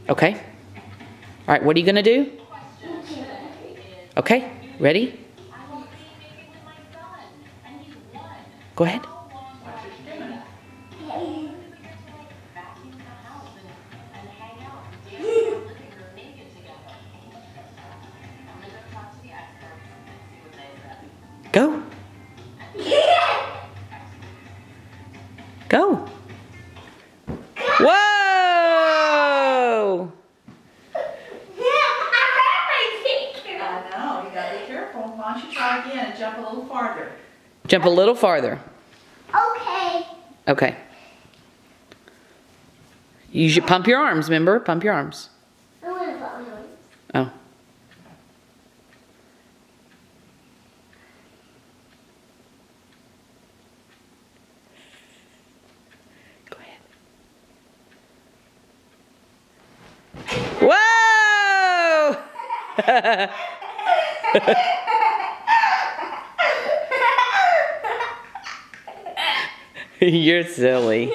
Okay. All right, what are you going to do? Okay, ready? Go ahead. Go. Go. Whoa! I know, you gotta be careful. Why don't you try again and jump a little farther? Jump a little farther. Okay. Okay. You should pump your arms, remember? Pump your arms. I want to put on one. Oh. Go ahead. Whoa! You're silly.